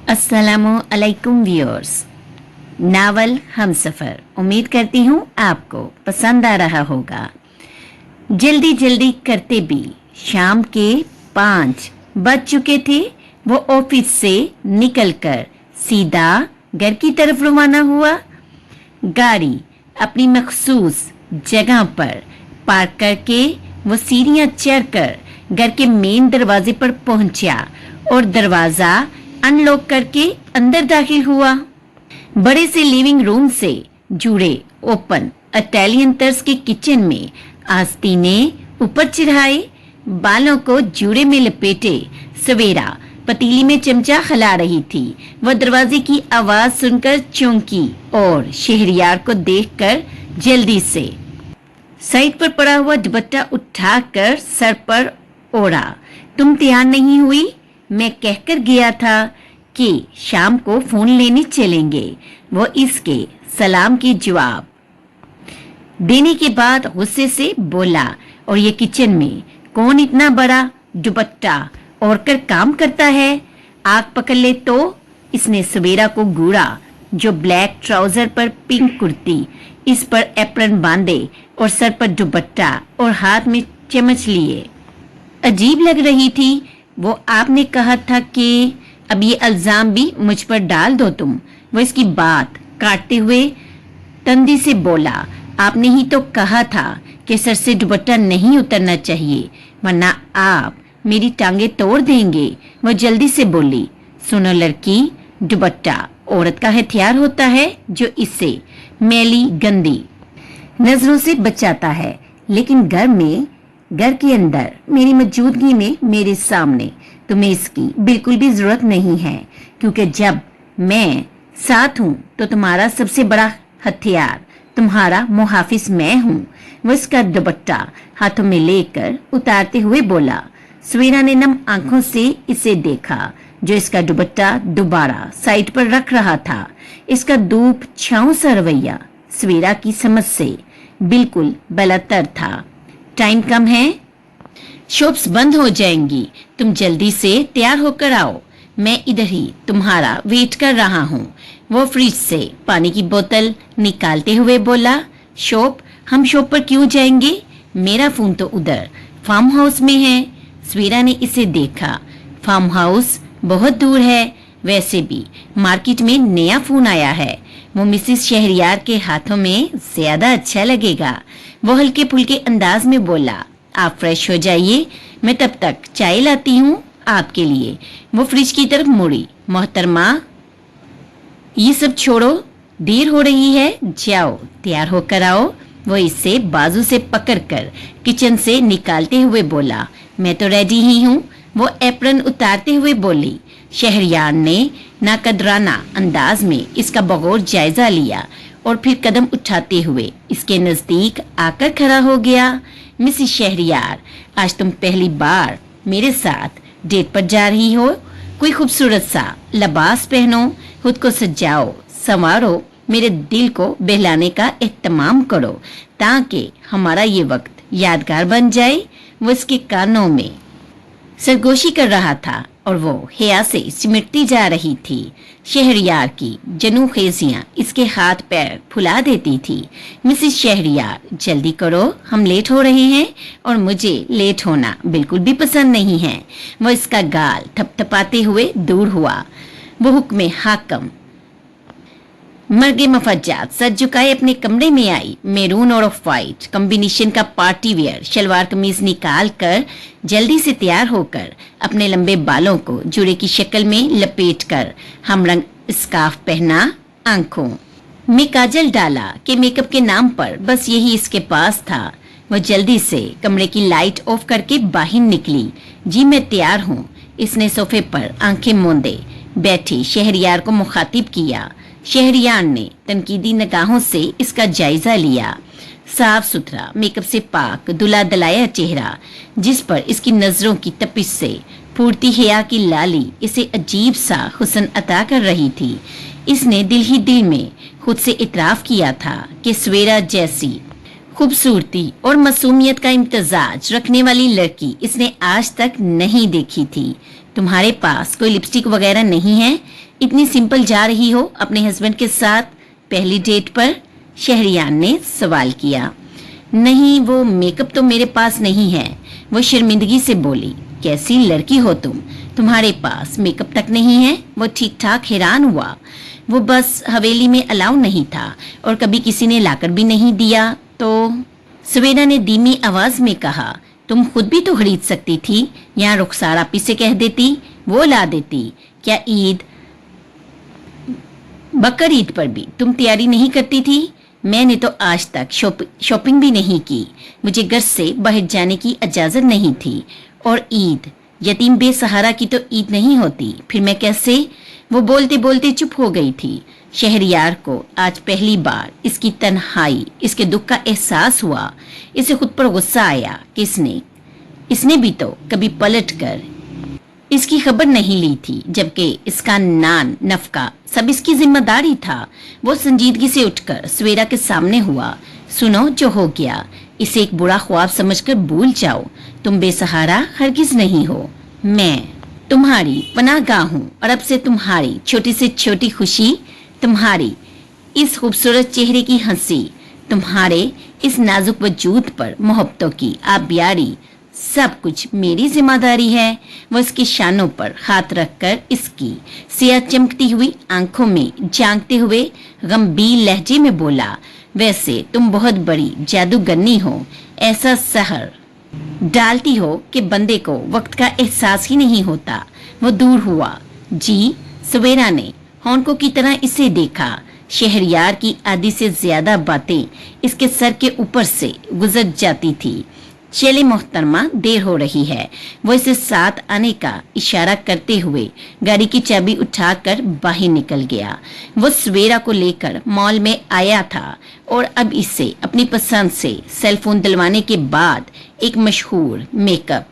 अस्सलामु अलैकुम viewers. Novel Humsafar, उम्मीद करती हूँ आपको पसंद आ रहा होगा। जल्दी जल्दी करते भी शाम के 5 बज चुके थे। वो ऑफिस से निकलकर सीधा घर की तरफ रवाना हुआ। गाड़ी अपनी मखसूस जगह पर पार्क करके वो सीढ़ियां चढ़कर घर के मेन दरवाजे पर पहुंचा और दरवाजा अनलॉक करके अंदर दाखिल हुआ। बड़े से लिविंग रूम से जुड़े ओपन इटालियन तर्ज के किचन में आस्तीने ऊपर चढ़ाए, बालों को जूड़े में लपेटे सवेरा पतीली में चमचा हिला रही थी। वह दरवाजे की आवाज सुनकर चौंकी और शहरियार को देखकर जल्दी से साइड पर पड़ा हुआ दुपट्टा उठाकर सर पर ओढ़ा। तुम तैयार नहीं हुई? मैं कहकर गया था कि शाम को फोन लेने चलेंगे। वो इसके सलाम की जवाब देने के बाद गुस्से से बोला, और ये किचन में कौन इतना बड़ा दुपट्टा ओढ़कर काम करता है? आग पकड़ ले तो। इसने सवेरा को घूरा, जो ब्लैक ट्राउजर पर पिंक कुर्ती, इस पर एप्रन बांधे और सर पर दुपट्टा और हाथ में चम्मच लिए अजीब लग रही थी। वो आपने कहा था कि अब ये इल्जाम भी मुझ पर डाल दो तुम। वो इसकी बात काटते हुए तंदी से बोला, आपने ही तो कहा था कि सर से दुपट्टा नहीं उतरना चाहिए, वरना आप मेरी टांगे तोड़ देंगे। वो जल्दी से बोली, सुनो लड़की, दुपट्टा औरत का हथियार होता है जो इसे मैली गंदी नजरों से बचाता है, लेकिन घर के अंदर मेरी मौजूदगी में मेरे सामने तुम्हें इसकी बिल्कुल भी जरूरत नहीं है, क्योंकि जब मैं साथ हूँ तो तुम्हारा सबसे बड़ा हथियार, तुम्हारा मुहाफिज मैं हूँ। वो इसका दुपट्टा हाथों में लेकर उतारते हुए बोला। सवेरा ने नम आंखों से इसे देखा, जो इसका दुपट्टा दोबारा साइड पर रख रहा था। इसका धूप छांव सा रवैया सवेरा की समझ से बिल्कुल बलतर था। टाइम कम है, शॉप्स बंद हो जाएंगी, तुम जल्दी से तैयार होकर आओ, मैं इधर ही तुम्हारा वेट कर रहा हूँ। वो फ्रिज से पानी की बोतल निकालते हुए बोला, हम शॉप पर क्यों जाएंगे? मेरा फोन तो उधर फार्म हाउस में है। सवेरा ने इसे देखा। फार्म हाउस बहुत दूर है, वैसे भी मार्केट में नया फोन आया है, वो मिसेस शहरियार के हाथों में ज्यादा अच्छा लगेगा। वो हल्के फुल्के अंदाज में बोला, आप फ्रेश हो जाइए, मैं तब तक चाय लाती हूँ आपके लिए। वो फ्रिज की तरफ मुड़ी। मोहतरमा, ये सब छोड़ो, देर हो रही है, जाओ तैयार होकर आओ। वो इसे बाजू से पकड़कर किचन से निकालते हुए बोला, मैं तो रेडी ही हूँ। वो एप्रन उतारते हुए बोली। शहरियार ने नाकदराना अंदाज में इसका बगौर जायजा लिया और फिर कदम उठाते हुए इसके नजदीक आकर खड़ा हो गया। मिसेस शहरियार, आज तुम पहली बार मेरे साथ डेट पर जा रही हो। कोई खूबसूरत सा लिबास पहनो, खुद को सजाओ संवारो, मेरे दिल को बहलाने का एहतमाम करो, ताकि हमारा ये वक्त यादगार बन जाए। वो इसके कानों में सरगोशी कर रहा था और वो हया से सिमटती जा रही थी। शहरियार की जनूखेजियां इसके हाथ पैर फुला देती थी। मिसेस शहरियार, जल्दी करो, हम लेट हो रहे हैं और मुझे लेट होना बिल्कुल भी पसंद नहीं है। वो इसका गाल थपथपाते हुए दूर हुआ। वो हुक्म हाकम मर्गे मफज्जात सर झुकाए अपने कमरे में आई। मेरून और ऑफ वाइट कॉम्बिनेशन का पार्टी वेयर शलवार कमीज निकाल कर जल्दी से तैयार होकर अपने लंबे बालों को जूड़े की शक्ल में लपेटकर हमरंग स्कार्फ पहना, आंखों में काजल डाला कि मेकअप के नाम पर बस यही इसके पास था। वह जल्दी से कमरे की लाइट ऑफ करके बाहर निकली। जी मैं तैयार हूँ। इसने सोफे पर आंखें मूंदे बैठी शहरियार को मुखातिब किया। शहरियार ने तनकीदी निगाहों से इसका जायजा लिया। साफ सुथरा मेकअप से पाक दुला दलाया चेहरा, जिस पर इसकी नजरों की तपिश से फूटती हया की लाली इसे अजीब सा हुस्न अता कर रही थी। इसने दिल ही दिल में खुद से इतराफ किया था कि सवेरा जैसी खूबसूरती और मासूमियत का इम्तजाज रखने वाली लड़की इसने आज तक नहीं देखी थी। तुम्हारे पास कोई लिपस्टिक वगैरह नहीं है? इतनी सिंपल जा रही हो अपने हस्बैंड के साथ पहली डेट पर? शहरियार ने सवाल किया। नहीं, वो मेकअप तो मेरे पास नहीं है, वो शर्मिंदगी से बोली। कैसी लड़की हो तुम, तुम्हारे पास मेकअप तक नहीं है? वो ठीक ठाक हैरान हुआ। वो बस हवेली में अलाउ नहीं था और कभी किसी ने लाकर भी नहीं दिया तो। सवेरा ने धीमी आवाज में कहा, तुम खुद भी तो खरीद सकती थी, यहाँ रुखसार आपी से कह देती, वो ला देती। क्या ईद बकर ईद पर भी तुम तैयारी नहीं करती थी? मैंने तो आज तक शॉपिंग भी नहीं की, मुझे घर से बाहर जाने की इजाजत नहीं थी। और ईद यतीम बेसहारा की तो ईद नहीं होती, फिर मैं कैसे? वो बोलते बोलते चुप हो गई थी। शहरियार को आज पहली बार इसकी तन्हाई, इसके दुख का एहसास हुआ। इसे खुद पर गुस्सा आया कि इसने भी तो कभी पलट कर इसकी खबर नहीं ली थी, जबकि इसका नान नफका सब इसकी जिम्मेदारी था। वो संजीदगी से उठकर सवेरा के सामने हुआ। सुनो, जो हो गया इसे एक बुरा ख्वाब समझकर भूल जाओ। तुम बेसहारा हरगिज नहीं हो, मैं तुम्हारी पनाहगाह हूँ और अब से तुम्हारी छोटी से छोटी खुशी, तुम्हारी इस खूबसूरत चेहरे की हंसी, तुम्हारे इस नाजुक वजूद पर मोहब्बतों की आबियारी, सब कुछ मेरी जिम्मेदारी है। वो इसके शानों पर हाथ रखकर इसकी सिया चमकती हुई आंखों में झांकते हुए गंभीर लहजे में बोला, वैसे तुम बहुत बड़ी जादूगरनी हो, ऐसा सहर डालती हो कि बंदे को वक्त का एहसास ही नहीं होता। वो दूर हुआ। जी, सवेरा ने हॉन्कों की तरह इसे देखा। शहरियार की आधी से ज्यादा बातें इसके सर के ऊपर से गुजर जाती थी। चले मोहतरमा, देर हो रही है। वो इसे साथ आने का इशारा करते हुए गाड़ी की चाबी उठाकर बाहर निकल गया। वो सवेरा को लेकर मॉल में आया था और अब इसे अपनी पसंद से सेल फोन दिलवाने के बाद एक मशहूर मेकअप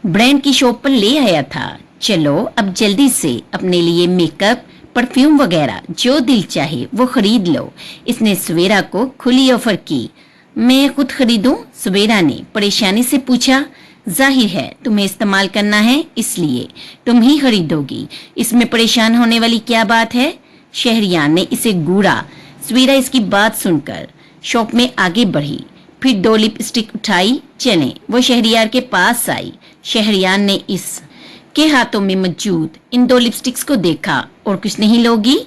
ब्रांड की शॉप पर ले आया था। चलो अब जल्दी से अपने लिए मेकअप, परफ्यूम वगैरह जो दिल चाहे वो खरीद लो। इसने सवेरा को खुली ऑफर की। मैं खुद खरीदूं? सवेरा ने परेशानी से पूछा। जाहिर है तुम्हें इस्तेमाल करना है, इसलिए तुम ही खरीदोगी, इसमें परेशान होने वाली क्या बात है? शहरियार ने इसे घूरा। सवेरा इसकी बात सुनकर शॉप में आगे बढ़ी, फिर 2 लिपस्टिक उठाई। चलें, वो शहरियार के पास आई। शहरियार ने इसके हाथों में मौजूद इन 2 लिपस्टिक्स को देखा। और कुछ नहीं लोगी?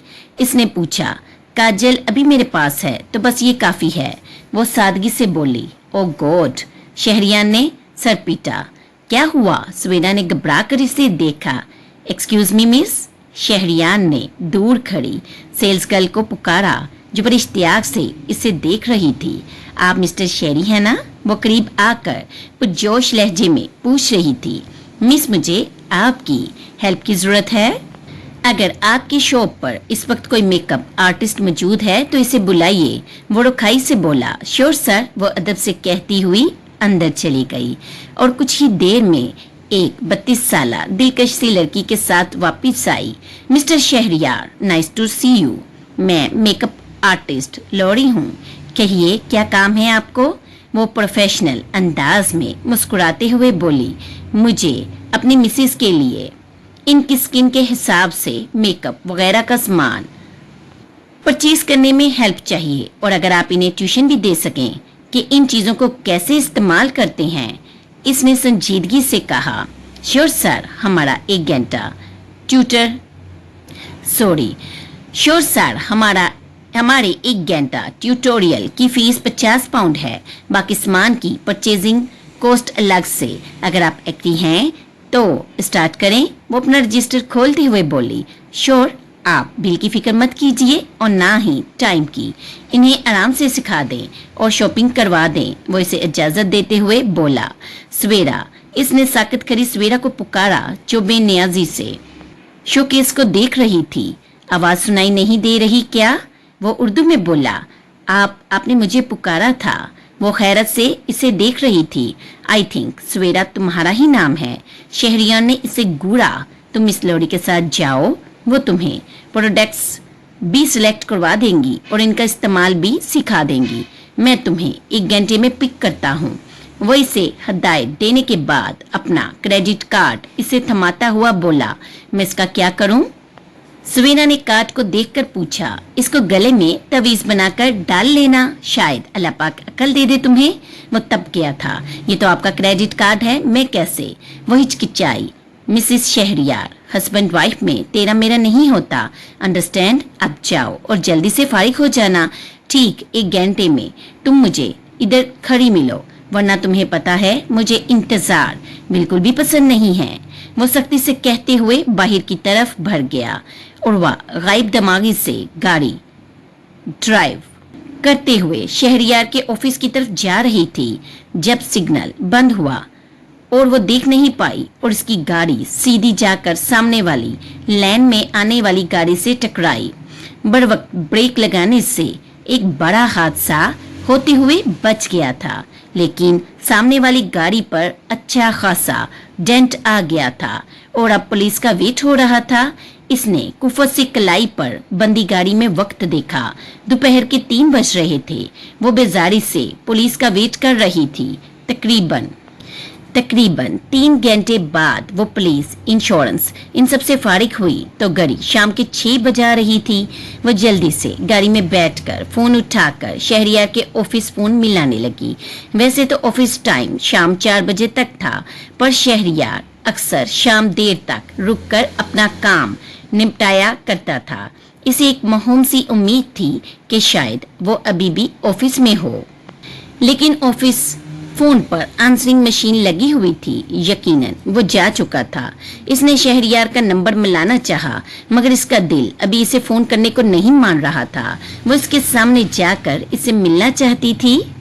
इसने पूछा। काजल अभी मेरे पास है तो बस ये काफी है, वो सादगी से बोली। ओ गॉड, शहरियार ने सर पीटा। क्या हुआ? सवेरा ने घबरा कर इसे देखा। एक्सक्यूज मी मिस, शहरियार ने दूर खड़ी सेल्स गर्ल को पुकारा जो बड़े इश्तियाक से इसे देख रही थी। आप मिस्टर शेरी है ना? वो करीब आकर पुरजोश लहजे में पूछ रही थी। मिस, मुझे आपकी हेल्प की जरूरत है। अगर आपकी शॉप पर इस वक्त कोई मेकअप आर्टिस्ट मौजूद है तो इसे बुलाइए, वो रुखाई से बोला। श्योर सर, वो अदब से कहती हुई अंदर चली गई और कुछ ही देर में एक 32 साला दिलकश सी लड़की के साथ वापस आई। Mister Shehryar, nice to see you. मैं मेकअप आर्टिस्ट लॉरी हूँ, कहिए क्या काम है आपको? वो प्रोफेशनल अंदाज में मुस्कुराते हुए बोली। मुझे अपनी मिसेस के लिए इनकी स्किन के हिसाब से मेकअप वगैरह का सामान परचेज करने में हेल्प चाहिए, और अगर आप इन्हें ट्यूशन भी दे सकें कि इन चीजों को कैसे इस्तेमाल करते हैं। इसने संजीदगी से कहा। श्योर सर, हमारा 1 घंटा हमारे 1 घंटा ट्यूटोरियल की फीस 50 पाउंड है, बाकी सामान की परचेजिंग कॉस्ट अलग से। अगर आप एक्टिव हैं तो स्टार्ट करें। वो अपना रजिस्टर खोलते हुए बोली। श्योर, आप बिल की फिक्र मत कीजिए और ना ही टाइम की। इन्हें आराम से सिखा दें और शॉपिंग करवा दें। वो इसे इजाजत देते हुए बोला। सवेरा, इसने साकत करी सवेरा को पुकारा जो बेनियाजी से शोकेस को देख रही थी। आवाज सुनाई नहीं दे रही क्या? वो उर्दू में बोला। आपने मुझे पुकारा था। वो खैरत से इसे देख रही थी। आई थिंक सवेरा तुम्हारा ही नाम है। शहरियार ने इसे घूरा। तुम इस लौड़ी के साथ जाओ, वो तुम्हें प्रोडक्ट्स भी सिलेक्ट करवा देंगी और इनका इस्तेमाल भी सिखा देंगी। मैं तुम्हें 1 घंटे में पिक करता हूँ। वो इसे हदायत देने के बाद अपना क्रेडिट कार्ड इसे थमाता हुआ बोला, मैं इसका क्या करूं? सुवीना ने कार्ड को देखकर पूछा, इसको गले में तवीज बनाकर डाल लेना, शायद अल्लाह पाक अकल दे दे तुम्हें। वो तब गया था, ये तो आपका क्रेडिट कार्ड है, मैं कैसे? वो हिचकिचाई, मिसिस शहरियार, हस्बैंड वाइफ में तेरा मेरा नहीं होता, अंडरस्टैंड? अब जाओ और जल्दी से फारिग हो जाना, ठीक 1 घंटे में तुम मुझे इधर खड़ी मिलो, वरना तुम्हें पता है मुझे इंतजार बिल्कुल भी पसंद नहीं है। वो सख्ती से कहते हुए बाहर की तरफ भर गया और वह गायब दिमागी से गाड़ी ड्राइव करते हुए शहरियार के ऑफिस की तरफ जा रही थी जब सिग्नल बंद हुआ और वो देख नहीं पाई और उसकी गाड़ी सीधी जाकर सामने वाली लेन में आने वाली गाड़ी से टकराई। बड़वक्त ब्रेक लगाने से एक बड़ा हादसा होते हुए बच गया था, लेकिन सामने वाली गाड़ी पर अच्छा खासा डेंट आ गया था और अब पुलिस का वेट हो रहा था। इसने कुफत से कलाई पर बंदी गाड़ी में वक्त देखा। दोपहर के 3 बज रहे थे। वो बेजारी से पुलिस का वेट कर रही थी। तकरीबन 3 घंटे बाद वो पुलिस, इंश्योरेंस इन सब से फारिग हुई तो गाड़ी शाम के 6 बजा रही थी। वो जल्दी से गाड़ी में बैठकर फोन उठाकर शहरियार के ऑफिस फोन मिलाने लगी। वैसे तो ऑफिस टाइम शाम 4 बजे तक था, पर शहरियार अक्सर शाम देर तक रुककर अपना काम निपटाया करता था। इसे एक मासूम सी उम्मीद थी कि शायद वो अभी भी ऑफिस में हो, लेकिन ऑफिस फोन पर आंसरिंग मशीन लगी हुई थी। यकीनन वो जा चुका था। इसने शहरियार का नंबर मिलाना चाहा, मगर इसका दिल अभी इसे फोन करने को नहीं मान रहा था। वो इसके सामने जाकर इसे मिलना चाहती थी,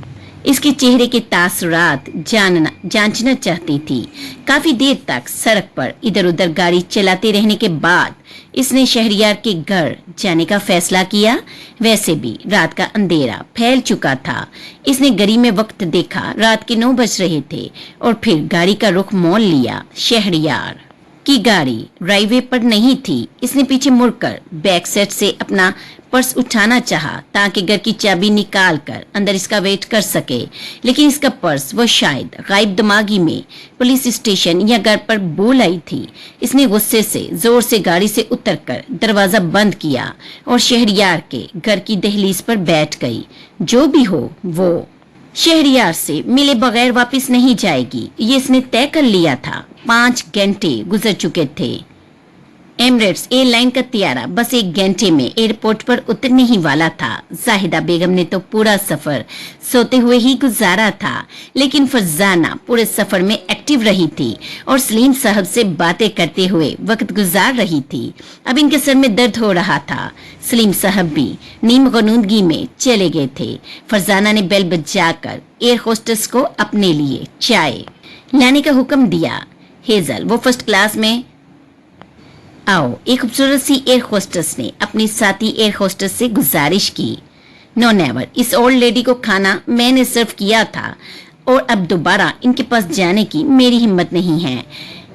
इसके चेहरे के तासुरात जांचना चाहती थी। काफी देर तक सड़क पर इधर उधर गाड़ी चलाते रहने के बाद इसने शहरियार के घर जाने का फैसला किया। वैसे भी रात का अंधेरा फैल चुका था। इसने घड़ी में वक्त देखा, रात के 9 बज रहे थे और फिर गाड़ी का रुख मोड़ लिया। शहरियार की गाड़ी ड्राइवे पर नहीं थी। इसने पीछे मुड़कर बैक सेट से अपना पर्स उठाना चाहा ताकि घर की चाबी निकाल कर अंदर इसका वेट कर सके, लेकिन इसका पर्स वो शायद गायब दिमागी में पुलिस स्टेशन या घर पर भूल आई थी। इसने गुस्से से जोर से गाड़ी से उतरकर दरवाजा बंद किया और शहरियार के घर की दहलीज पर बैठ गई। जो भी हो, वो शहरियार से मिले बगैर वापस नहीं जाएगी, ये इसने तय कर लिया था। 5 घंटे गुजर चुके थे। एमिरेट्स एयरलाइन का तियारा बस 1 घंटे में एयरपोर्ट पर उतरने ही वाला था। जाहिदा बेगम ने तो पूरा सफर सोते हुए ही गुजारा था, लेकिन फरजाना पूरे सफर में एक्टिव रही थी और सलीम साहब से बातें करते हुए वक्त गुजार रही थी। अब इनके सर में दर्द हो रहा था। सलीम साहब भी नीम गनूदगी में चले गए थे। फरजाना ने बेल बजाकर एयर होस्टेस को अपने लिए चाय लाने का हुक्म दिया। हेजल, वो फर्स्ट क्लास में आओ। एक खूबसूरत सी एयर होस्टेस ने अपनी साथी एयर होस्टेस से गुजारिश की। नो नेवर, इस ओल्ड लेडी को खाना मैंने सर्व किया था और अब दोबारा इनके पास जाने की मेरी हिम्मत नहीं है।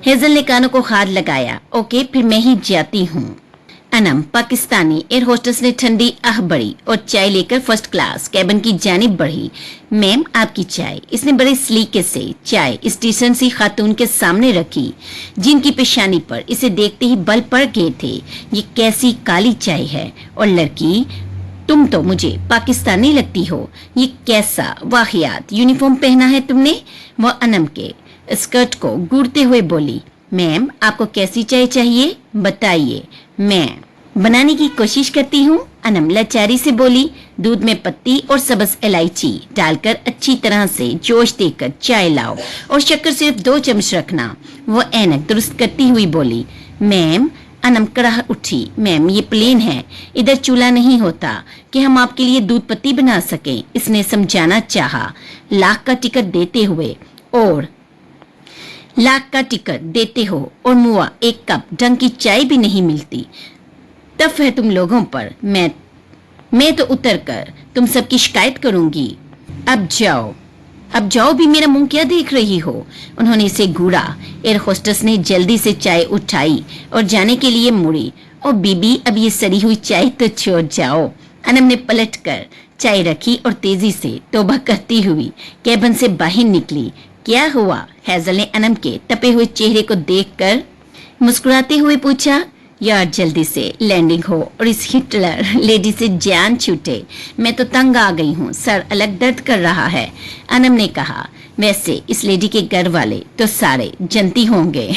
हेजल ने कानों को हाथ लगाया। ओके, फिर मैं ही जाती हूँ। अनम, पाकिस्तानी एयर होस्टेस ने ठंडी आह बड़ी और चाय लेकर फर्स्ट क्लास कैबिन की जानिब बढ़ी। मैम, आपकी चाय। इसने बड़े सलीके से चाय स्टेशन सी खातून के सामने रखी, जिनकी पेशानी पर इसे देखते ही बल पड़ गए थे। ये कैसी काली चाय है, और लड़की तुम तो मुझे पाकिस्तानी लगती हो। ये कैसा वाहियात यूनिफॉर्म पहना है तुमने? वो अनम के स्कर्ट को घूरते हुए बोली। मैम, आपको कैसी चाय चाहिए बताइए, मैं बनाने की कोशिश करती हूँ। अनम लाचारी से बोली। दूध में पत्ती और सब्ज इलायची डालकर अच्छी तरह से जोश देकर चाय लाओ और शक्कर सिर्फ 2 चम्मच रखना। वो ऐनक दुरुस्त करती हुई बोली। मैम, अनम कड़ाह उठी। मैम, ये प्लेन है, इधर चूल्हा नहीं होता कि हम आपके लिए दूध पत्ती बना सकें। इसने समझाना चाहा। लाख का टिकट देते हो और मुआ 1 कप ढंग की चाय भी नहीं मिलती। तब है तुम लोगों पर। मैं तो उतर कर तुम सबकी शिकायत करूंगी। अब जाओ भी, मेरा मुंह क्या देख रही हो? उन्होंने इसे घूरा। एयर होस्टेस ने जल्दी से चाय उठाई और जाने के लिए मुड़ी। और बीबी, अब ये सड़ी हुई चाय तो छोड़ जाओ। अनम ने पलटकर चाय रखी और तेजी से तौबा करती हुई केबिन से बाहर निकली। क्या हुआ? हेजल ने अनम के तपे हुए चेहरे को देखकर मुस्कुराते हुए पूछा। यार जल्दी से लैंडिंग हो और इस हिटलर लेडी से जान छूटे। मैं तो तंग आ गई हूँ, सर अलग दर्द कर रहा है, अनम ने कहा। वैसे इस लेडी के घर वाले तो सारे जनती होंगे।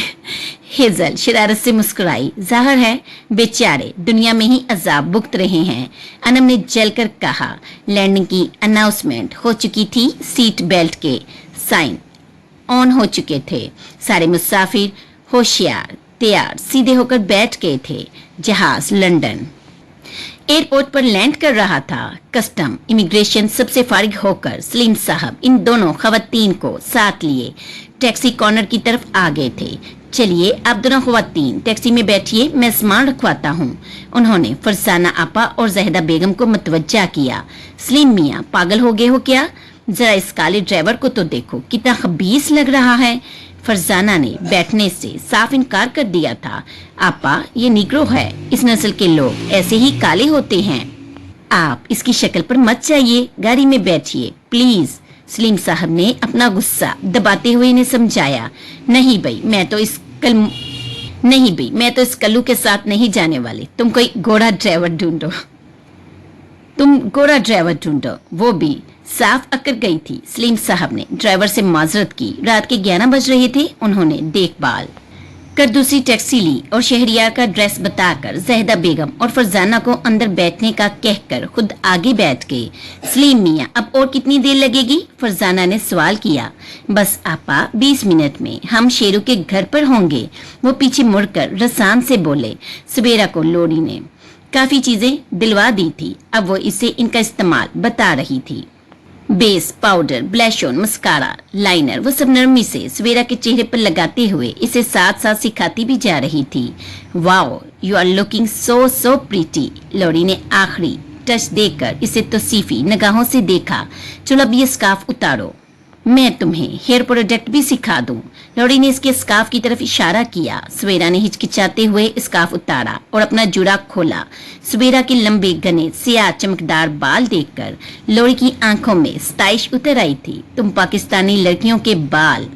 हेजल शरारत से मुस्कुराई। जाहिर है बेचारे दुनिया में ही अजाब भुगत रहे हैं, अनम ने जलकर कहा। लैंडिंग की अनाउंसमेंट हो चुकी थी, सीट बेल्ट के साइन ऑन हो चुके थे। सारे मुसाफिर होशियार तैयार सीधे होकर बैठ गए थे। जहाज लंदन एयरपोर्ट पर लैंड कर रहा था। कस्टम इमिग्रेशन सबसे फारिग होकर सलीम साहब इन दोनों खवातीन को साथ लिए टैक्सी कॉर्नर की तरफ आ गए थे। चलिए आप दोनों खवातीन टैक्सी में बैठिए, मैं सामान रखवाता हूँ। उन्होंने फरसाना आपा और जहदा बेगम को मुतवज्जा किया। सलीम मियाँ पागल हो गए हो क्या? जरा इस काले ड्राइवर को तो देखो, कितना खबीस लग रहा है। फरजाना ने बैठने से साफ इनकार कर दिया था। आपा ये निग्रो है, इस नस्ल के लोग ऐसे ही काले होते हैं। आप इसकी शक्ल पर मत जाइए, गाड़ी में बैठिए प्लीज, सलीम साहब ने अपना गुस्सा दबाते हुए इन्हें समझाया। नहीं भाई मैं तो इस कल्लू के साथ नहीं जाने वाली। तुम कोई घोड़ा ड्राइवर ढूंढो, वो भी साफ अकड़ गई थी। सलीम साहब ने ड्राइवर से माजरत की। रात के 11 बज रहे थे। उन्होंने देखभाल कर दूसरी टैक्सी ली और शहरियार का ड्रेस बताकर जहदा बेगम और फरजाना को अंदर बैठने का कहकर खुद आगे बैठ गए। सलीम मियाँ अब और कितनी देर लगेगी? फरजाना ने सवाल किया। बस आपा 20 मिनट में हम शेरू के घर पर होंगे, वो पीछे मुड़कर रसान से बोले। सुबेरा को लोरी ने काफी चीजें दिलवा दी थी, अब वो इसे इनका इस्तेमाल बता रही थी। Base powder, blush on, mascara, liner, वो सब नरमी से सुबेरा के चेहरे पर लगाते हुए इसे साथ साथ सिखाती भी जा रही थी। Wow you are looking so pretty. Lori ने आखिरी टच देकर इसे तौसीफी निगाहों से देखा। चलो अब ये स्कार्फ उतारो, मैं तुम्हें हेयर प्रोडक्ट भी सिखा दूं। लोरी ने इसके स्कार्फ की तरफ इशारा किया। सुबेरा ने हिचकिचाते हुए स्कार्फ उतारा और अपना जुड़ा खोला। सुबेरा के लंबे घने सियाह चमकदार बाल देखकर लोरी की आंखों में सताइश उतर आई थी। तुम पाकिस्तानी लड़कियों के बाल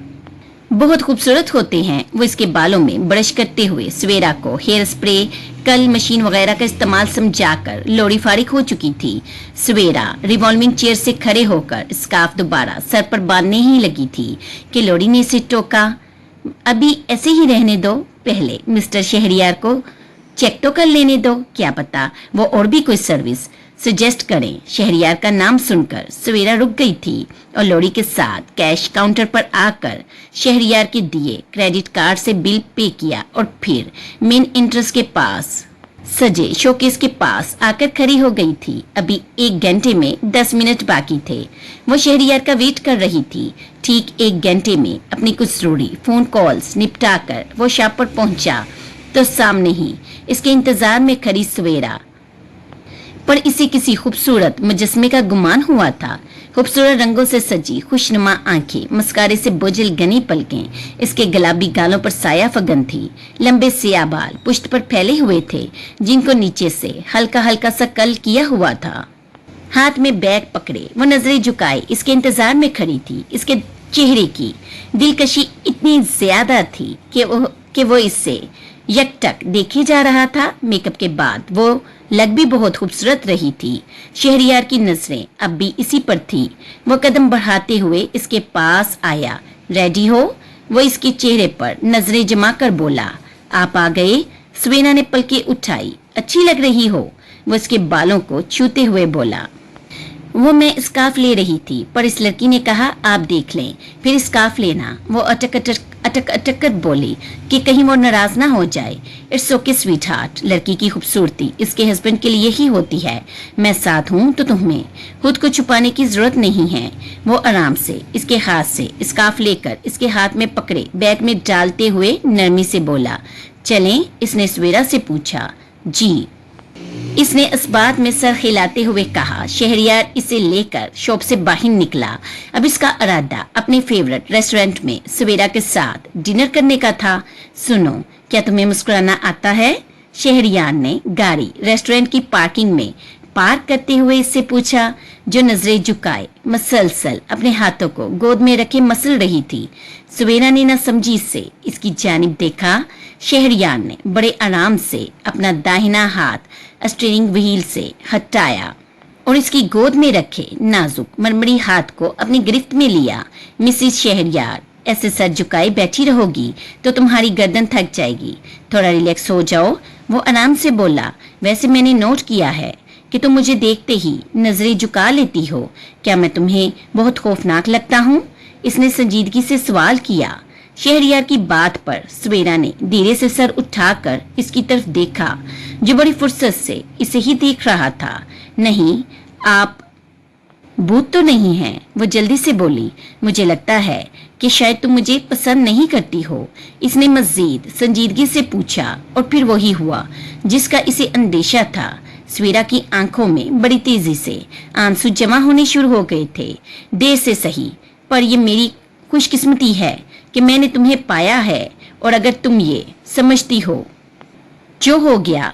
बहुत खूबसूरत होते हैं। वो इसके बालों में ब्रश करते हुए सुबेरा को हेयर स्प्रे, कल मशीन वगैरह का इस्तेमाल समझाकर लोरी फारिग हो चुकी थी। सुबेरा रिवॉल्विंग चेयर से खड़े होकर स्कार्फ दोबारा सर पर बांधने ही लगी थी कि लोरी ने इसे टोका। अभी ऐसे ही रहने दो, पहले मिस्टर शहरियार को चेक तो कर लेने दो, क्या पता वो और भी कोई सर्विस सजेस्ट करें। शहरियार का नाम सुनकर सुबेरा रुक गई थी और लोरी के साथ कैश काउंटर पर आकर शहरियार के दिए क्रेडिट कार्ड से बिल पे किया और फिर मेन एंट्रेंस के पास सजे शोकेस के पास आकर खड़ी हो गई थी। अभी 1 घंटे में 10 मिनट बाकी थे। वो शहरियार का वेट कर रही थी। ठीक 1 घंटे में अपनी कुछ जरूरी फोन कॉल्स निपटाकर वो शॉप पर पहुंचा तो सामने ही इसके इंतजार में खड़ी सुबेरा पर इसे किसी खूबसूरत मुजस्मे का गुमान हुआ था। खूबसूरत रंगों से सजी खुशनुमा आंखें, मस्कारे से बोझिल घनी पलकें, इसके गुलाबी गालों पर साया फगन थी। लंबे सियाह बाल पुष्ट पर फैले हुए थे जिनको नीचे से हल्का हल्का सा कल किया हुआ था। हाथ में बैग पकड़े वो नजरें झुकाए इसके इंतजार में खड़ी थी। इसके चेहरे की दिलकशी इतनी ज्यादा थी कि वो इससे यकटक देखे जा रहा था। मेकअप के बाद वो लग भी बहुत खूबसूरत रही थी। शहरियार की नजरें अब भी इसी पर थी। वो कदम बढ़ाते हुए इसके पास आया। रेडी हो? वो इसके चेहरे पर नजरें जमा कर बोला। आप आ गए? सुबेरा ने पलकें उठाई। अच्छी लग रही हो, वो इसके बालों को छूते हुए बोला। वो मैं स्कार्फ ले रही थी पर इस लड़की ने कहा आप देख लें फिर स्कार्फ लेना। वो अटक कर बोली कि कहीं वो नाराज ना हो जाए। इट्स ओके स्वीट हार्ट, लड़की की खूबसूरती इसके हस्बैंड के लिए ही होती है। मैं साथ हूँ तो तुम्हें खुद को छुपाने की जरूरत नहीं है। वो आराम से इसके हाथ से स्कार्फ लेकर इसके हाथ में पकड़े बैग में डालते हुए नरमी से बोला। चलें? इसने सुबेरा से पूछा। जी, इसने इस बात में सर हिलाते हुए कहा। शहरियार इसे लेकर शॉप से बाहर निकला। अब इसका इरादा अपने फेवरेट रेस्टोरेंट में सुबेरा के साथ डिनर करने का था। सुनो, क्या तुम्हें मुस्कुराना आता है? शहरियार ने गाड़ी रेस्टोरेंट की पार्किंग में पार्क करते हुए इससे पूछा। जो नजरें झुकाए मसलसल अपने हाथों को गोद में रखे मसल रही थी। सवेरा ने न समझी से इसकी जानिब देखा। शहरयार ने बड़े आराम से अपना दाहिना हाथ स्टीयरिंग व्हील से हटाया और इसकी गोद में रखे नाजुक मरमरी हाथ को अपनी गिरफ्त में लिया। मिसिस शहरयार, ऐसे सर झुकाए बैठी रहोगी तो तुम्हारी गर्दन थक जाएगी, थोड़ा रिलैक्स हो जाओ। वो आराम से बोला, वैसे मैंने नोट किया है कि तुम मुझे देखते ही नजरें झुका लेती हो। क्या मैं तुम्हें बहुत खौफनाक लगता हूँ? इसने संजीदगी से सवाल किया। शहरयार की बात पर सवेरा ने धीरे से सर उठाकर इसकी तरफ देखा, जो बड़ी फुर्सत से इसे ही देख रहा था। नहीं, आप भूत तो नहीं हैं, वो जल्दी से बोली। मुझे लगता है कि शायद तुम मुझे पसंद नहीं करती हो, इसने मजीद संजीदगी से पूछा। और फिर वही हुआ जिसका इसे अंदेशा था। सवेरा की आंखों में बड़ी तेजी से आंसू जमा होने शुरू हो गए थे। देर से सही, पर ये मेरी खुशकिस्मती है कि मैंने तुम्हें पाया है, और अगर तुम ये समझती हो जो हो गया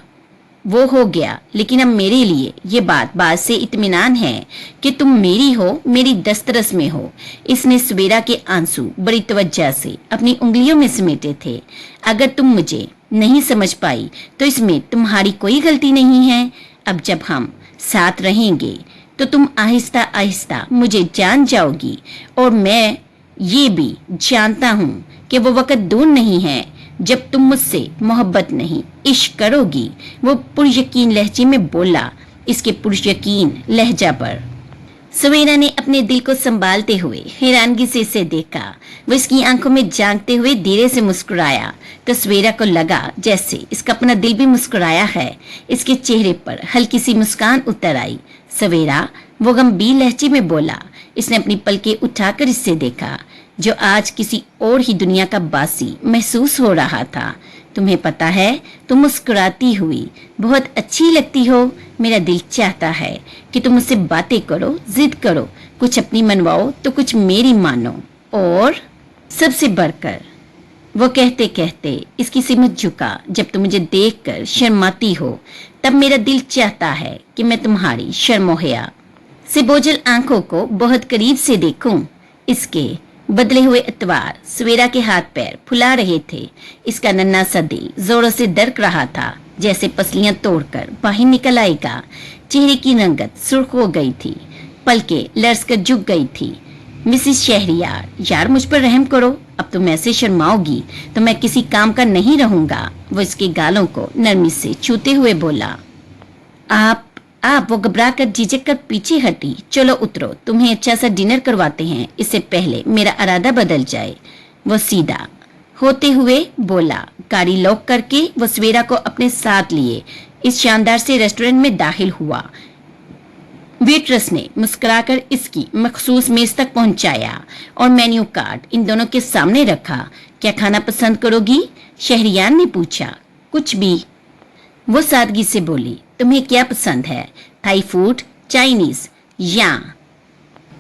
वो हो गया, लेकिन अब मेरे लिए ये बात से इत्मीनान है कि तुम मेरी हो, मेरी दस्तरस में हो। इसने सवेरा के आंसू बड़ी तवज्जो से अपनी उंगलियों में समेटे थे। अगर तुम मुझे नहीं समझ पाई तो इसमें तुम्हारी कोई गलती नहीं है। अब जब हम साथ रहेंगे तो तुम आहिस्ता आहिस्ता मुझे जान जाओगी, और मैं ये भी जानता हूँ कि वो वक्त दूर नहीं है जब तुम मुझसे मोहब्बत नहीं इश्क करोगी। वो पुरयकीन लहजे में बोला। इसके पुरयकीन लहजा पर सवेरा ने अपने दिल को संभालते हुए हैरानगी से इसे देखा। वो इसकी आंखों में झांकते हुए धीरे से मुस्कुराया तो सवेरा को लगा जैसे इसका अपना दिल भी मुस्कुराया है। इसके चेहरे पर हल्की सी मुस्कान उतर आई। सवेरा, वो गंभीर लहजे में बोला। इसने अपनी पलकें उठाकर इससे देखा, जो आज किसी और ही दुनिया का बासी महसूस हो रहा था। तुम्हें पता है, तुम मुस्कुराती हुई बहुत अच्छी लगती हो। मेरा दिल चाहता है कि तुम मुझसे बातें करो, जिद करो, कुछ अपनी मनवाओ तो कुछ मेरी मानो, और सबसे बढ़कर। वो कहते कहते इसकी सिमत झुका। जब तुम मुझे देखकर शर्माती हो तब मेरा दिल चाहता है कि मैं तुम्हारी शर्मो हया से बोझल आंखों को बहुत करीब से देखूं। इसके बदले हुए इतवार सवेरा के हाथ पैर फुला रहे थे। इसका नन्हा सा दिल जोरों से धड़क रहा था, जैसे पसलियां तोड़कर बाहर निकल आएगा। चेहरे की रंगत सुर्ख हो गई थी, पलकें लरस कर झुक गई थी। मिसिस शहरयार, यार मुझ पर रहम करो, अब तुम ऐसे शर्माओगी तो मैं किसी काम का नहीं रहूंगा। वो इसके गालों को नरमी से छूते हुए बोला। आप वो घबरा कर झिझक कर पीछे हटी। चलो उतरो, तुम्हें अच्छा सा डिनर करवाते हैं, इससे पहले मेरा इरादा बदल जाए। वो सीधा होते हुए बोला। गाड़ी लॉक करके वो सवेरा को अपने साथ लिए इस शानदार से रेस्टोरेंट में दाखिल हुआ। वेट्रेस ने मुस्कुराकर इसकी मखसूस मेज तक पहुंचाया और मेन्यू कार्ड इन दोनों के सामने रखा। क्या खाना पसंद करोगी? शहरयार ने पूछा। कुछ भी, वो सादगी से बोली। तुम्हें क्या पसंद है, थाई फूड, चाइनीज या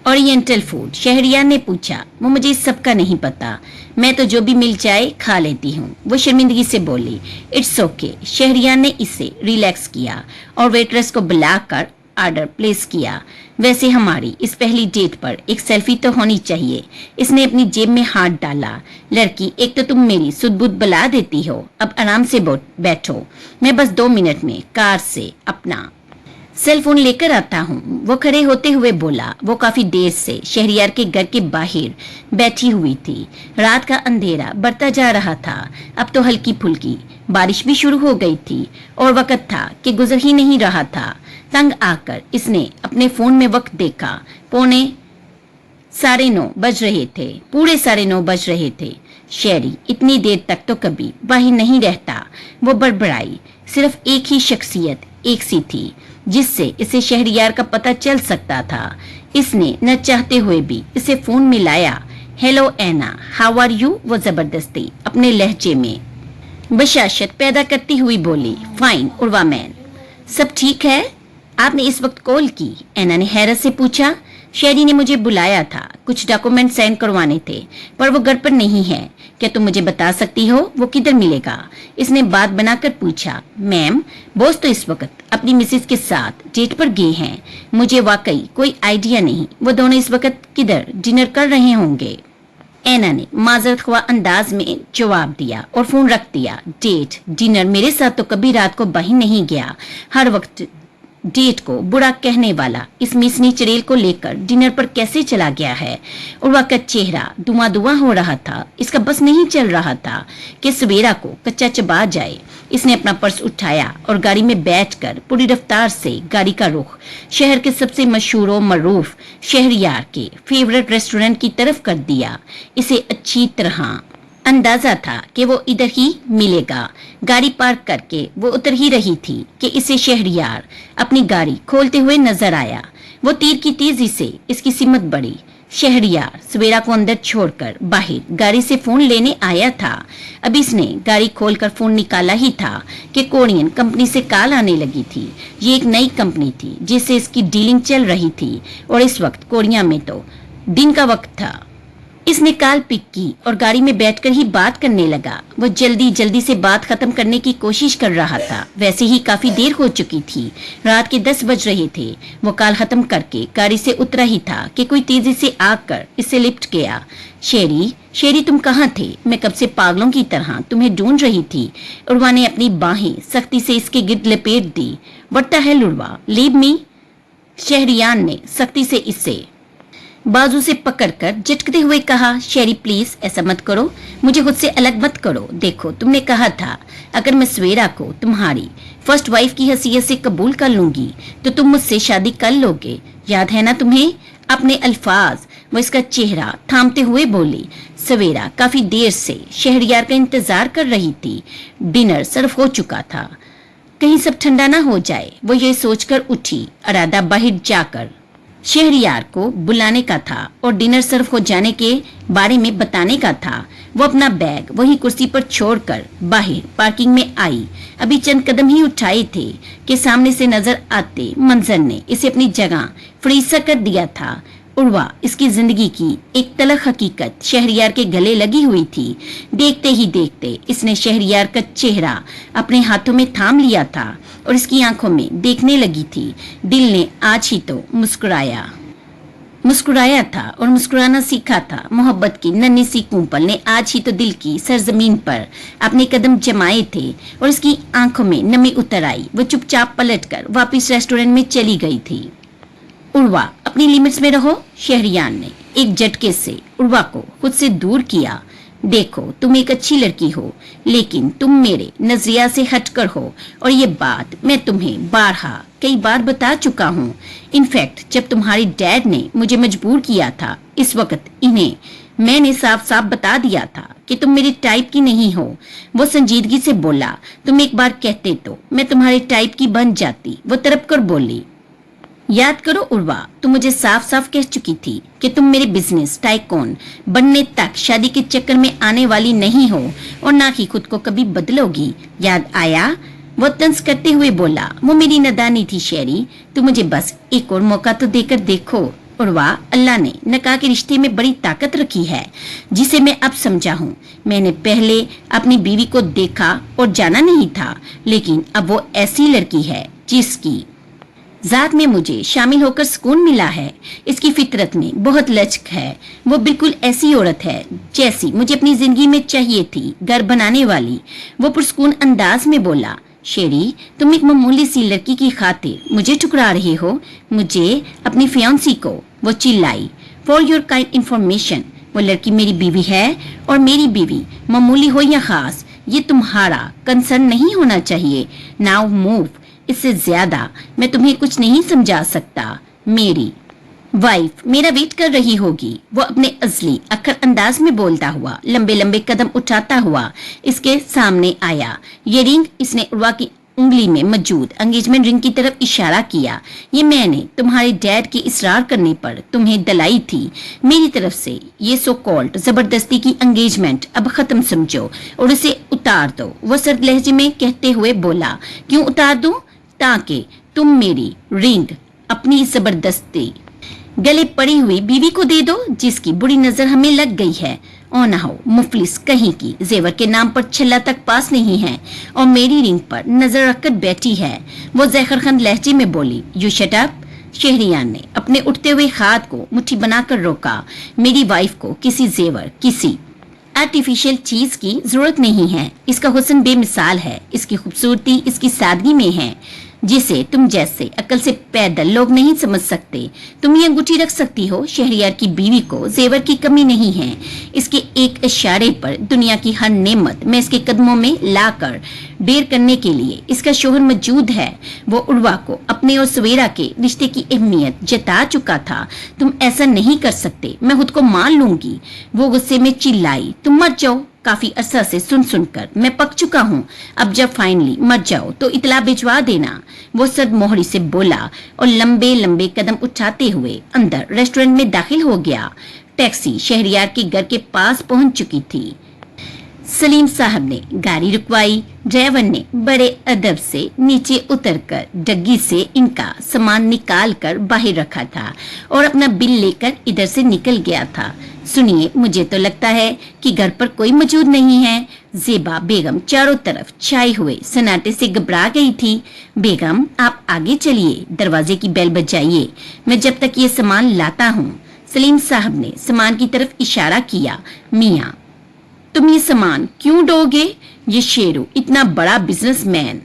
ओरिएंटल फूड? शहरयार ने पूछा। वो मुझे इस सब का नहीं पता, मैं तो जो भी मिल जाए खा लेती हूँ, वो शर्मिंदगी से बोली। It's okay. शहरयार ने इसे रिलैक्स किया और वेट्रेस को बुलाकर ऑर्डर प्लेस किया। वैसे हमारी इस पहली डेट पर एक सेल्फी तो होनी चाहिए। इसने अपनी जेब में हाथ डाला। लड़की, एक तो तुम मेरी सुध-बुध बला देती हो, अब आराम से बैठो, मैं बस 2 मिनट में कार से अपना सेल फोन लेकर आता हूँ। वो खड़े होते हुए बोला। वो काफी देर से शहरयार के घर के बाहर बैठी हुई थी। रात का अंधेरा बढ़ता जा रहा था। अब तो हल्की फुल्की बारिश भी शुरू हो गई थी और वक्त था कि गुजर ही नहीं रहा था। तंग आकर इसने अपने फोन में वक्त देखा। पौने 9:30 बज रहे थे, पूरे 9:30 बज रहे थे। शेरी इतनी देर तक तो कभी बाहर नहीं रहता। वो बड़बड़ाई। सिर्फ एक ही शख्सियत एक सी थी जिससे इसे शहरयार का पता चल सकता था। इसने न चाहते हुए भी इसे फोन मिलाया। Hello Anna, how are you? वो जबरदस्ती अपने लहजे में बशाशत पैदा करती हुई बोली। फाइन उर्वा मैन, सब ठीक है? आपने इस वक्त कॉल की? एना ने हैरत से पूछा। शेरी ने मुझे बुलाया था कुछ डॉक्यूमेंट साइन करवाने थे, पर वो घर पर नहीं है। क्या तुम मुझे बता सकती हो वो किधर मिलेगा? इसने बात बनाकर पूछा। मैम, बॉस तो इस वक्त अपनी मिसेज के साथ डेट पर गए हैं। मुझे वाकई कोई आइडिया नहीं वो दोनों इस वक्त किधर डिनर कर रहे होंगे। एना ने माजरत ख्वा अंदाज में जवाब दिया और फोन रख दिया। डेट डिनर मेरे साथ तो कभी रात को बाहर नहीं गया। हर वक्त डेट को बुरा कहने वाला इस मिसनी चड़ेल को लेकर डिनर पर कैसे चला गया है? उर्वा का चेहरा धुआं धुआं हो रहा था। इसका बस नहीं चल रहा था कि सवेरा को कच्चा चबा जाए। इसने अपना पर्स उठाया और गाड़ी में बैठकर पूरी रफ्तार से गाड़ी का रुख शहर के सबसे मशहूर और मरूफ शहरियार के फेवरेट रेस्टोरेंट की तरफ कर दिया। इसे अच्छी तरह अंदाजा था कि वो इधर ही मिलेगा। गाड़ी पार्क करके वो उतर ही रही थी कि इसे शहरियार अपनी गाड़ी खोलते हुए नजर आया। वो तीर की तेजी से इसकी सिमत बढ़ी। शहरियार सवेरा को अंदर छोड़कर बाहर गाड़ी से फोन लेने आया था। अब इसने गाड़ी खोलकर फोन निकाला ही था कि कोरियन कंपनी से कॉल आने लगी थी। ये एक नई कंपनी थी जिससे इसकी डीलिंग चल रही थी और इस वक्त कोरिया में तो दिन का वक्त था। इसने कॉल पिक की और गाड़ी में बैठकर ही बात करने लगा। वो जल्दी जल्दी से बात खत्म करने की कोशिश कर रहा था। वैसे ही काफी देर हो चुकी थी, रात के 10 बज रहे थे। वो कॉल खत्म करके गाड़ी से उतरा ही था कि कोई तेजी से आकर इससे लिफ्ट गया। शेरी तुम कहाँ थे? मैं कब से पागलों की तरह तुम्हें ढूंढ रही थी। उर्वा ने अपनी बाहें सख्ती से इसके गिर्द लपेट दी। What the hell Urwa, leave me. Shehryan ने सख्ती से इससे बाजू से पकड़कर झटकते हुए कहा। शेरी प्लीज ऐसा मत करो, मुझे खुद से अलग मत करो। देखो तुमने कहा था अगर मैं सवेरा को तुम्हारी फर्स्ट वाइफ की हैसियत से कबूल कर लूंगी तो तुम मुझसे शादी कर लोगे, याद है ना तुम्हें? अपने अल्फाज वो इसका चेहरा थामते हुए बोली। सवेरा काफी देर से शहरियार का इंतजार कर रही थी। डिनर सर्व हो चुका था, कहीं सब ठंडा ना हो जाए। वो ये सोचकर उठी, अरादा बाहर जाकर शहरियार को बुलाने का था और डिनर सर्व हो जाने के बारे में बताने का था। वो अपना बैग वही कुर्सी पर छोड़कर बाहर पार्किंग में आई। अभी चंद कदम ही उठाए थे कि सामने से नजर आते मंजर ने इसे अपनी जगह फ्रीज सा कर दिया था। उर्वा इसकी जिंदगी की एक तलख हकीकत शहरियार के गले लगी हुई थी। देखते ही देखते इसने शहरियार का चेहरा अपने हाथों में थाम लिया था और इसकी आंखों में देखने लगी थी। दिल ने आज ही तो मुस्कुराया था और मुस्कुराना सीखा था। मोहब्बत की नन्ही सी कुंपल ने आज ही तो दिल की सरजमीन पर अपने कदम जमाए थे और इसकी आंखों में नमी उतर आई। वो चुपचाप पलटकर वापस रेस्टोरेंट में चली गई थी। उर्वा अपनी लिमिट्स में रहो। शहरियान ने एक झटके से उर्वा को खुद से दूर किया। देखो तुम एक अच्छी लड़की हो, लेकिन तुम मेरे नजरिया से हटकर हो और ये बात मैं तुम्हें कई बार बता चुका हूँ। इनफैक्ट जब तुम्हारे डैड ने मुझे मजबूर किया था इस वक्त इन्हें मैंने साफ साफ बता दिया था कि तुम मेरे टाइप की नहीं हो। वो संजीदगी से बोला। तुम एक बार कहते तो मैं तुम्हारे टाइप की बन जाती। वो तड़प कर बोली। याद करो उर्वा, तुम मुझे साफ साफ कह चुकी थी कि तुम मेरे बिजनेस टाइकून बनने तक शादी के चक्कर में आने वाली नहीं हो और ना ही खुद को कभी बदलोगी। याद आया? वो तंज करते हुए बोला। वो मेरी नादानी थी शेरी, तुम मुझे बस एक और मौका तो देकर देखो। उर्वा, अल्लाह ने निकाह के रिश्ते में बड़ी ताकत रखी है जिसे मैं अब समझा हूँ। मैंने पहले अपनी बीवी को देखा और जाना नहीं था, लेकिन अब वो ऐसी लड़की है जिसकी जात में मुझे शामिल होकर सुकून मिला है। इसकी फितरत में बहुत लचक है। वो बिल्कुल ऐसी औरत है जैसी मुझे अपनी जिंदगी में चाहिए थी, घर बनाने वाली। वो पुरसुकून अंदाज में बोला। शेरी, तुम एक मामूली सी लड़की की खातिर मुझे ठुकरा रहे हो, मुझे अपनी फियांसी को। वो चिल्लाई। फॉर योर काइंड इंफॉर्मेशन, वो लड़की मेरी बीवी है और मेरी बीवी मामूली हो या खास ये तुम्हारा कंसर्न नहीं होना चाहिए। Now move. इससे ज्यादा मैं तुम्हें कुछ नहीं समझा सकता। मेरी वाइफ मेरा वेट कर रही होगी। वो अपने असली अक्खर अंदाज में बोलता हुआ लंबे लंबे कदम उठाता हुआ इसके सामने आया। ये रिंग, इसने उर्वा की उंगली में मौजूद एंगेजमेंट रिंग की तरफ इशारा किया। ये मैंने तुम्हारे डैड के इसरार करने पर तुम्हें दिलाई थी। मेरी तरफ से ये सो कॉल्ड जबरदस्ती की एंगेजमेंट अब खत्म समझो और इसे उतार दो। वो सर्द लहजे में कहते हुए बोला। क्यों उतार दूं? ताकि तुम मेरी रिंग अपनी जबरदस्ती गले पड़ी हुई बीवी को दे दो जिसकी बुरी नजर हमें लग गई है। ओ ना हो मुफलिस कहीं की, जेवर के नाम पर छल्ला तक पास नहीं है और मेरी रिंग पर नजर रखकर बैठी है। वो जहरखंद लहजे में बोली, यू शट अप। शहरियार ने अपने उठते हुए हाथ को मुट्ठी बनाकर रोका। मेरी वाइफ को किसी जेवर, किसी आर्टिफिशियल चीज की जरूरत नहीं है। इसका हुस्न बेमिसाल है, इसकी खूबसूरती इसकी सादगी में है, जिसे तुम जैसे अकल से पैदल लोग नहीं समझ सकते। तुम ये अंगूठी रख सकती हो, शहरियार की बीवी को जेवर की कमी नहीं है। इसके एक इशारे पर दुनिया की हर नेमत मैं इसके कदमों में लाकर ढेर करने के लिए इसका शोहर मौजूद है। वो उर्वा को अपने और सवेरा के रिश्ते की अहमियत जता चुका था। तुम ऐसा नहीं कर सकते, मैं खुद को मान लूंगी। वो गुस्से में चिल्लाई, तुम मर जाओ। काफी अरसा से सुन सुनकर मैं पक चुका हूँ। अब जब फाइनली मर जाओ तो इतला भिजवा देना। वो सर्द मोहरी से बोला और लंबे लंबे कदम उठाते हुए अंदर रेस्टोरेंट में दाखिल हो गया। टैक्सी शहरियार के घर के पास पहुंच चुकी थी। सलीम साहब ने गाड़ी रुकवाई। ड्राइवर ने बड़े अदब से नीचे उतरकर डग्गी से इनका सामान निकाल कर बाहर रखा था और अपना बिल लेकर इधर से निकल गया था। सुनिए, मुझे तो लगता है कि घर पर कोई मौजूद नहीं है। ज़ेबा बेगम चारों तरफ छाए हुए सन्नाटे से घबरा गई थी। बेगम आप आगे चलिए, दरवाजे की बेल बजाइए, मैं जब तक ये सामान लाता हूँ। सलीम साहब ने सामान की तरफ इशारा किया। मियाँ, तुम ये सामान क्यों ढोगे? ये शेरू इतना बड़ा बिजनेसमैन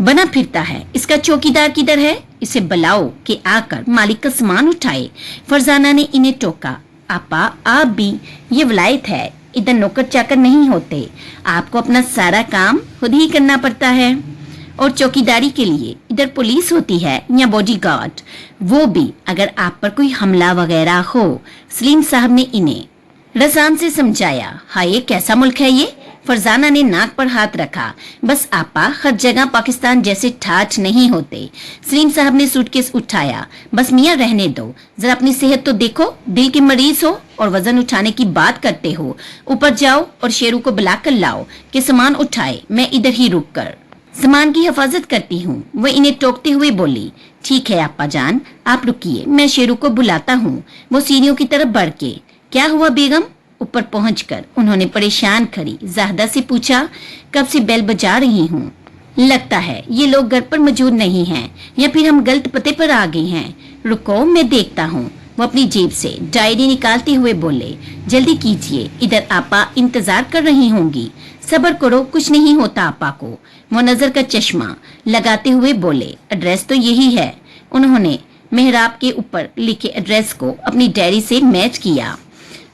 बना फिरता है, इसका चौकीदार किधर है? इसे बुलाओ कि आकर मालिक का सामान उठाए। फरजाना ने इन्हें टोका। आपा आप भी, ये वलायत है, इधर नौकर चाकर नहीं होते। आपको अपना सारा काम खुद ही करना पड़ता है और चौकीदारी के लिए इधर पुलिस होती है या बॉडीगार्ड, वो भी अगर आप पर कोई हमला वगैरह हो। सलीम साहब ने इन्हें रसान से समझाया। हाय कैसा मुल्क है ये? फरजाना ने नाक पर हाथ रखा। बस आपा, हर जगह पाकिस्तान जैसे ठाठ नहीं होते। सलीम साहब ने सूटकेस उठाया। बस मियाँ रहने दो, जरा अपनी सेहत तो देखो, दिल के मरीज हो और वजन उठाने की बात करते हो। ऊपर जाओ और शेरू को बुलाकर लाओ कि सामान उठाए, मैं इधर ही रुक कर सामान की हिफाजत करती हूँ। वह इन्हें टोकते हुए बोली, ठीक है आपा जान, आप रुकिए, मैं शेरू को बुलाता हूँ। वो सीढ़ियों की तरफ बढ़ के, क्या हुआ बेगम? ऊपर पहुंचकर उन्होंने परेशान खड़ी जाहदा से पूछा, कब से बेल बजा रही हूँ, लगता है ये लोग घर पर मौजूद नहीं हैं या फिर हम गलत पते पर आ गए हैं। रुको मैं देखता हूँ। वो अपनी जेब से डायरी निकालते हुए बोले, जल्दी कीजिए, इधर आपा इंतजार कर रही होंगी। सब्र करो, कुछ नहीं होता आपा को। वो नजर का चश्मा लगाते हुए बोले, एड्रेस तो यही है। उन्होंने मेहराब के ऊपर लिखे एड्रेस को अपनी डायरी से मैच किया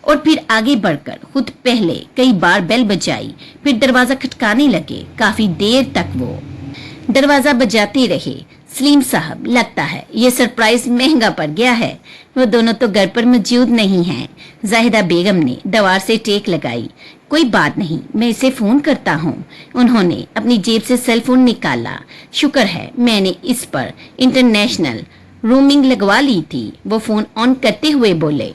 और फिर आगे बढ़कर खुद पहले कई बार बेल बजाई, फिर दरवाजा खटकाने लगे। काफी देर तक वो दरवाजा बजाते रहे। सलीम साहब, लगता है ये सरप्राइज महंगा पड़ गया है। वो दोनों तो घर पर मौजूद नहीं हैं। जाहिदा बेगम ने दीवार से टेक लगाई। कोई बात नहीं, मैं इसे फोन करता हूँ। उन्होंने अपनी जेब से सेल फोन निकाला। शुक्र है मैंने इस पर इंटरनेशनल रोमिंग लगवा ली थी। वो फोन ऑन करते हुए बोले,